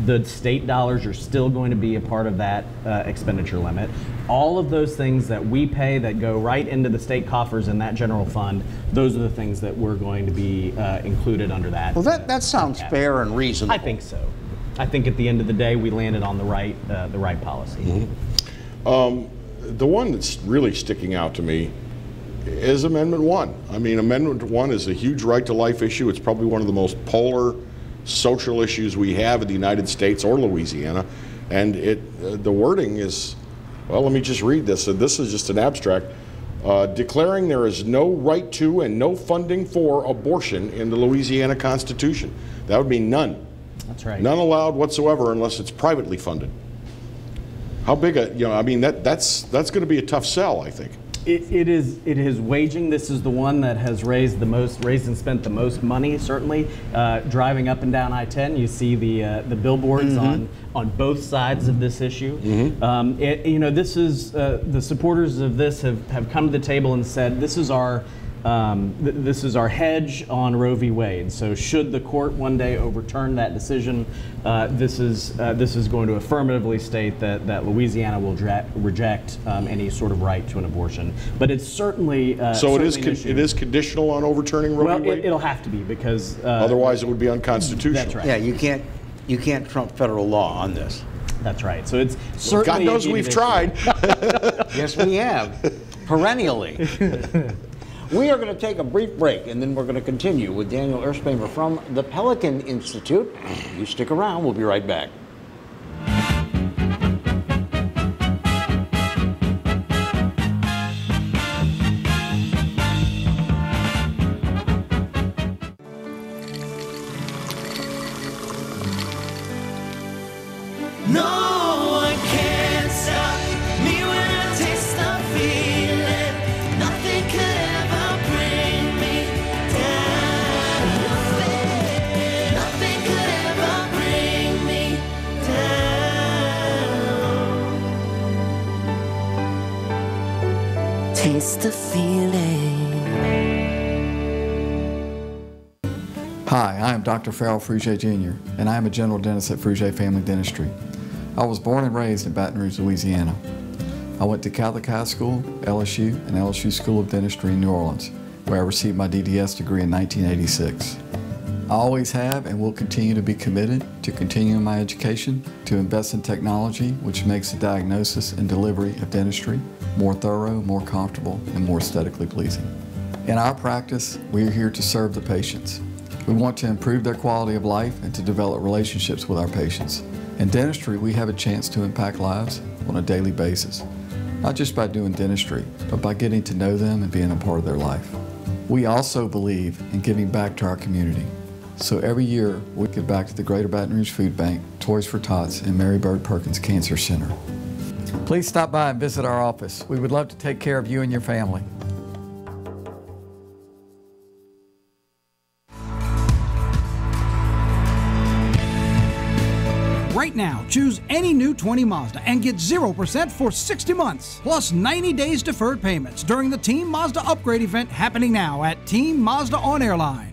the state dollars are still going to be a part of that expenditure limit. All of those things that we pay that go right into the state coffers in that general fund, those are the things that we're going to be included under that. Well, that sounds fair and reasonable. I think so. I think at the end of the day, we landed on the right policy. The one that's really sticking out to me is Amendment 1. I mean, Amendment 1 is a huge right-to-life issue. It's probably one of the most polar social issues we have in the United States or Louisiana. And the wording is, well, let me just read this. This is just an abstract. Declaring there is no right to and no funding for abortion in the Louisiana Constitution. That would mean none. That's right. None allowed whatsoever unless it's privately funded. How big I mean, that's going to be a tough sell, I think. It is waging. This is the one that has raised and spent the most money. Certainly, driving up and down I-10, you see the billboards on both sides of this issue. This is the supporters of this have come to the table and said this is our This is our hedge on Roe v. Wade. So should the court one day overturn that decision, this is going to affirmatively state that Louisiana will reject any sort of right to an abortion. But it's certainly so it is conditional on overturning Roe v. Wade? It'll have to be, because otherwise it would be unconstitutional. That's right. Yeah, you can't trump federal law on this. That's right. So it's certainly God knows we've tried. Yes, we have, perennially. We are going to take a brief break, and then we're going to continue with Daniel Erspamer from the Pelican Institute. You stick around. We'll be right back. No one can stop me when I taste the feeling. Nothing could ever bring me down. Nothing could ever bring me down. Taste the feeling. Hi, I am Dr. Farrell Frugier Jr., and I am a general dentist at Frugier Family Dentistry. I was born and raised in Baton Rouge, Louisiana. I went to Catholic High School, LSU, and LSU School of Dentistry in New Orleans, where I received my DDS degree in 1986. I always have and will continue to be committed to continuing my education, to invest in technology which makes the diagnosis and delivery of dentistry more thorough, more comfortable, and more aesthetically pleasing. In our practice, we are here to serve the patients. We want to improve their quality of life and to develop relationships with our patients. In dentistry, we have a chance to impact lives on a daily basis, not just by doing dentistry, but by getting to know them and being a part of their life. We also believe in giving back to our community. So every year, we give back to the Greater Baton Rouge Food Bank, Toys for Tots, and Mary Bird Perkins Cancer Center. Please stop by and visit our office. We would love to take care of you and your family. Right now, choose any new 20 Mazda and get 0% for 60 months, plus 90 days deferred payments during the Team Mazda upgrade event happening now at Team Mazda on Airline.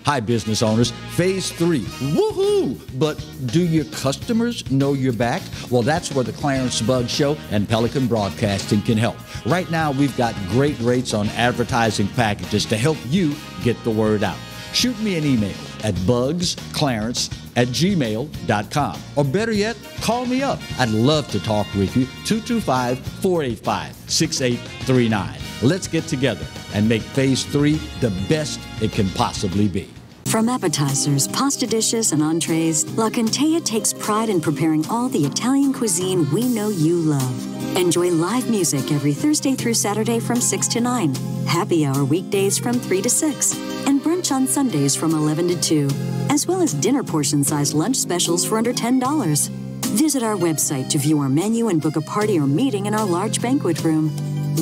Hi, business owners. Phase 3. Woohoo! But do your customers know you're back? Well, that's where the Clarence Bugg Show and Pelican Broadcasting can help. Right now, we've got great rates on advertising packages to help you get the word out. Shoot me an email at bugsclarence@gmail.com. Or better yet, call me up. I'd love to talk with you. 225-485-6839. Let's get together and make Phase 3 the best it can possibly be. From appetizers, pasta dishes, and entrees, La Contea takes pride in preparing all the Italian cuisine we know you love. Enjoy live music every Thursday through Saturday from 6 to 9, happy hour weekdays from 3 to 6, and brunch on Sundays from 11 to 2, as well as dinner portion-sized lunch specials for under $10. Visit our website to view our menu and book a party or meeting in our large banquet room.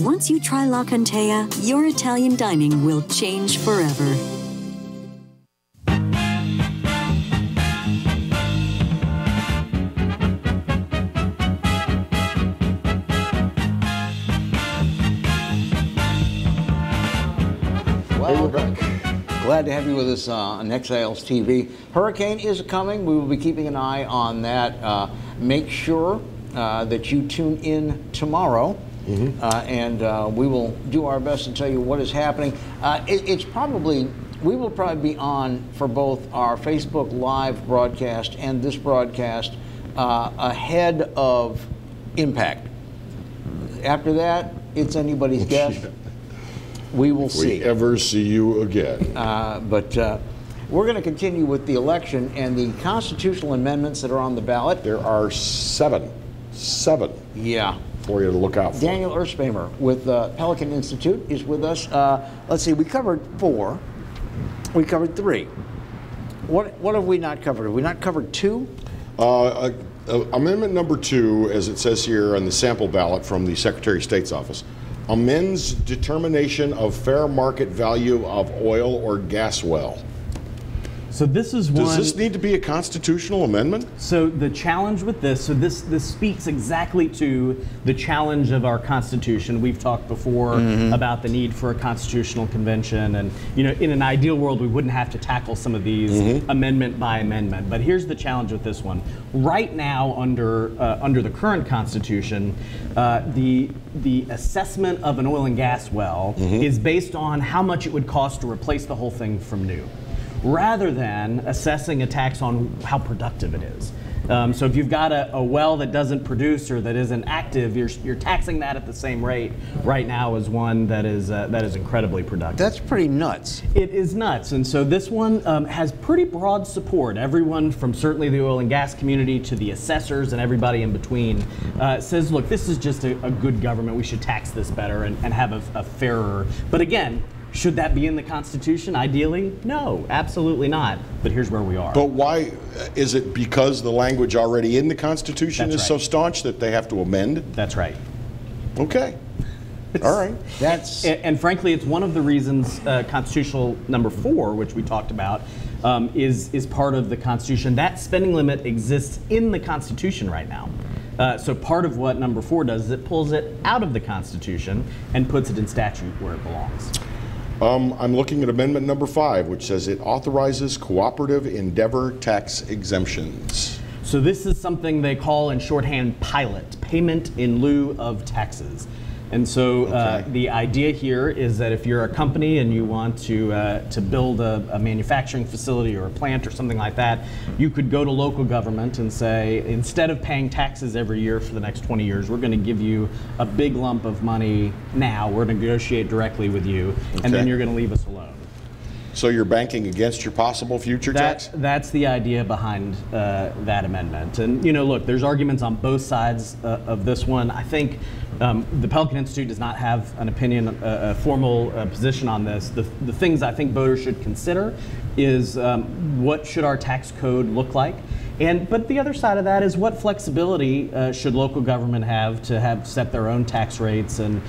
Once you try La Contea, your Italian dining will change forever. Well, glad to have you with us on Exiles TV. Hurricane is coming. We will be keeping an eye on that. Make sure that you tune in tomorrow. And we will do our best to tell you what is happening. We will probably be on for both our Facebook Live broadcast and this broadcast ahead of impact. After that, it's anybody's guess. We will see. If we ever see you again. But we're going to continue with the election and the constitutional amendments that are on the ballot. There are seven. Yeah. For you to look out for. Daniel Erspamer with Pelican Institute is with us. Let's see, we covered 4. We covered 3. What have we not covered? Have we not covered 2? Amendment number 2, as it says here on the sample ballot from the Secretary of State's office, amends determination of fair market value of oil or gas well. So this is one. Does this need to be a constitutional amendment? So the challenge with this, this speaks exactly to the challenge of our Constitution. We've talked before about the need for a constitutional convention, and in an ideal world, we wouldn't have to tackle some of these amendment by amendment. But here's the challenge with this one. Right now, under the current Constitution, the assessment of an oil and gas well is based on how much it would cost to replace the whole thing from new, rather than assessing a tax on how productive it is. So if you've got a well that doesn't produce or that isn't active, you're taxing that at the same rate right now as one that is incredibly productive. That's pretty nuts. It is nuts, and so this one has pretty broad support. Everyone from certainly the oil and gas community to the assessors and everybody in between says, look, this is just a good government. We should tax this better and have a fairer. But again, should that be in the Constitution, ideally? No, absolutely not. But here's where we are. But why? Is it because the language already in the Constitution is so staunch that they have to amend? That's right. Okay. All right. And frankly, it's one of the reasons constitutional number 4, which we talked about, is part of the Constitution. That spending limit exists in the Constitution right now. So part of what number 4 does is it pulls it out of the Constitution and puts it in statute where it belongs. I'm looking at amendment number 5, which says it authorizes cooperative endeavor tax exemptions. So this is something they call in shorthand pilot, payment in lieu of taxes. And so the idea here is that if you're a company and you want to build a manufacturing facility or a plant or something like that, you could go to local government and say, instead of paying taxes every year for the next 20 years, we're going to give you a big lump of money now. We're going to negotiate directly with you, and then you're going to leave us alone. So you're banking against your possible future tax? That's the idea behind that amendment. And look, there's arguments on both sides of this one. I think the Pelican Institute does not have an opinion, a formal position on this. The things I think voters should consider is what should our tax code look like? But the other side of that is what flexibility should local government have to set their own tax rates, and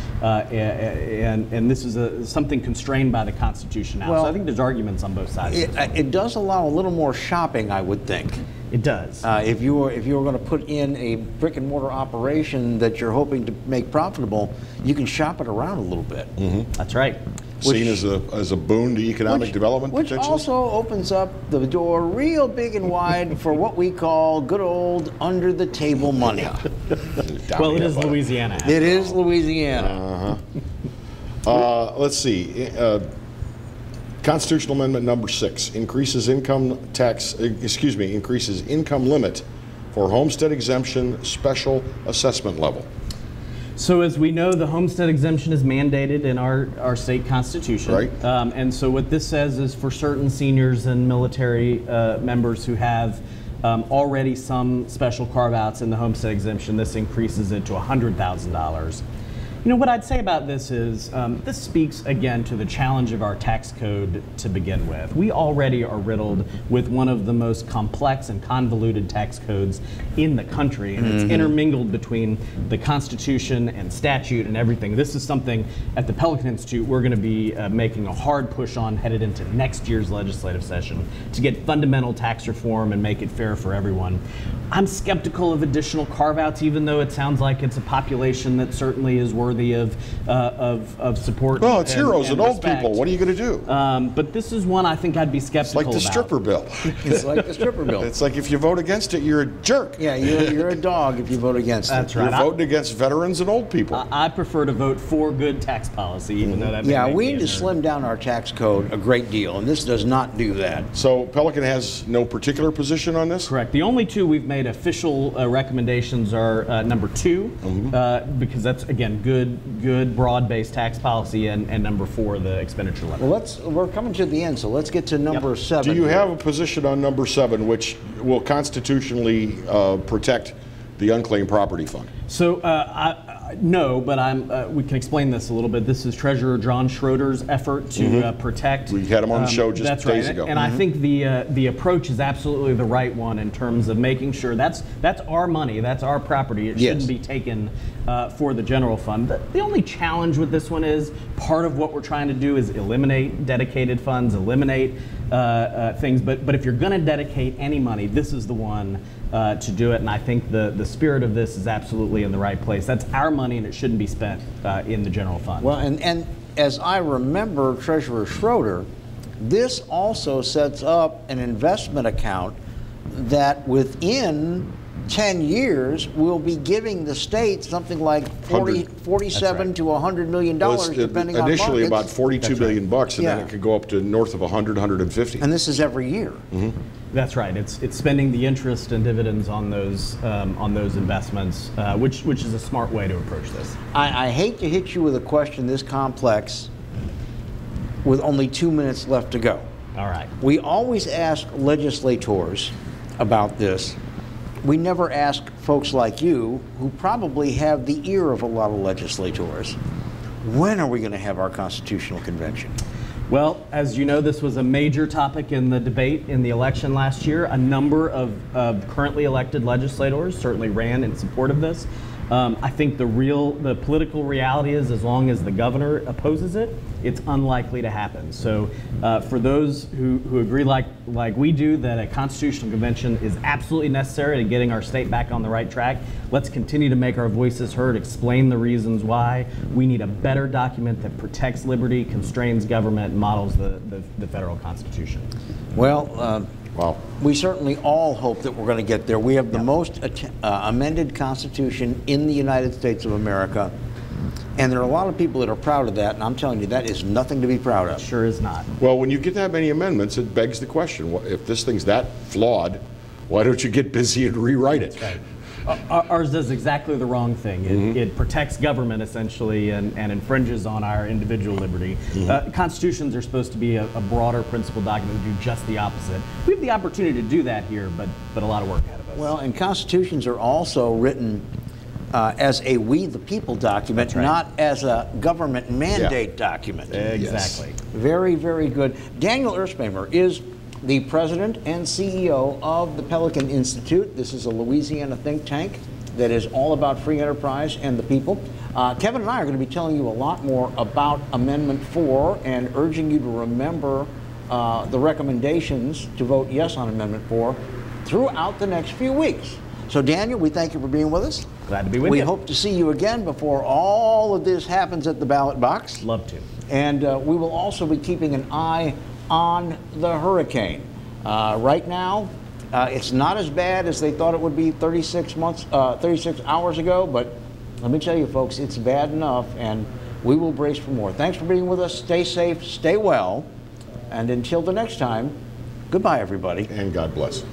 this is something constrained by the Constitution now. So I think there's arguments on both sides. It does allow a little more shopping, I would think. It does. If you were going to put in a brick and mortar operation that you're hoping to make profitable, you can shop it around a little bit. That's right. Seen as a boon to economic development, which also opens up the door real big and wide for what we call good old under the table money. Well, it is Louisiana. It is Louisiana. Let's see. Constitutional Amendment number 6 increases income limit for homestead exemption special assessment level. So as we know, the homestead exemption is mandated in our state constitution. Right. And so what this says is for certain seniors and military members who have already some special carve-outs in the homestead exemption, this increases it to $100,000. What I'd say about this is this speaks again to the challenge of our tax code to begin with. We already are riddled with one of the most complex and convoluted tax codes in the country, and it's intermingled between the Constitution and statute and everything. This is something at the Pelican Institute we're going to be making a hard push on headed into next year's legislative session to get fundamental tax reform and make it fair for everyone. I'm skeptical of additional carve-outs, even though it sounds like it's a population that certainly is worthy of support. Well, it's heroes and old respect. people. What are you going to do? But this is one I think I'd be skeptical about. It's like the stripper bill. It's like the stripper bill. It's like if you vote against it, you're a jerk. Yeah, you're a dog if you vote against it. That's right. You're voting against veterans and old people. I prefer to vote for good tax policy, even though that may make we me need to slim down our tax code a great deal, and this does not do that. So Pelican has no particular position on this? Correct. The only two we've made official recommendations are number 2, because that's, again, good broad-based tax policy, and number 4, the expenditure limit. Well, we're coming to the end, so let's get to number 7. Do you have a position on number 7, which will constitutionally protect the unclaimed property fund? So no, but we can explain this a little bit. This is Treasurer John Schroeder's effort to protect. We had him on the show just days ago. And I think the approach is absolutely the right one in terms of making sure that's our money, that's our property. It shouldn't be taken for the general fund. The only challenge with this one is part of what we're trying to do is eliminate dedicated funds, eliminate things. But if you're going to dedicate any money, this is the one to do it. And I think the spirit of this is absolutely in the right place. That's our money, and it shouldn't be spent in the general fund. Well, and as I remember Treasurer Schroeder, this also sets up an investment account that within 10 years will be giving the state something like 47 to $100 million, depending on initially about markets. 42 billion bucks, and then it could go up to north of 100, 150. And this is every year. That's right. It's spending the interest and dividends on those investments, which is a smart way to approach this. I hate to hit you with a question this complex with only 2 minutes left to go. All right. We always ask legislators about this. We never ask folks like you, who probably have the ear of a lot of legislators, when are we going to have our constitutional convention? Well, as you know, this was a major topic in the debate in the election last year. A number of currently elected legislators certainly ran in support of this. I think the political reality is, as long as the governor opposes it, it's unlikely to happen. So for those who agree like we do that a constitutional convention is absolutely necessary to getting our state back on the right track, let's continue to make our voices heard, explain the reasons why. We need a better document that protects liberty, constrains government, and models the federal Constitution. Well, we certainly all hope that we're going to get there. We have the most amended Constitution in the United States of America, and there are a lot of people that are proud of that, and I'm telling you, that is nothing to be proud of. It sure is not. Well, when you get that many amendments, it begs the question, if this thing's that flawed, why don't you get busy and rewrite it? Right. Ours does exactly the wrong thing. It protects government, essentially, and infringes on our individual liberty. Constitutions are supposed to be a broader principle document that do just the opposite. We have the opportunity to do that here, but a lot of work ahead of us. Well, and constitutions are also written as a we the people document, not as a government mandate document. Exactly. Yes. Very, very good. Daniel Erspamer is the president and CEO of the Pelican Institute. This is a Louisiana think tank that is all about free enterprise and the people. Kevin and I are going to be telling you a lot more about Amendment 4 and urging you to remember the recommendations to vote yes on Amendment 4 throughout the next few weeks. So Daniel, we thank you for being with us. Glad to be with you. We you. hope to see you again before all of this happens at the ballot box. Love to. And we will also be keeping an eye on the hurricane. Right now, it's not as bad as they thought it would be 36 hours ago, but let me tell you folks, it's bad enough, and we will brace for more. Thanks for being with us. Stay safe, stay well, and until the next time, goodbye everybody. And God bless.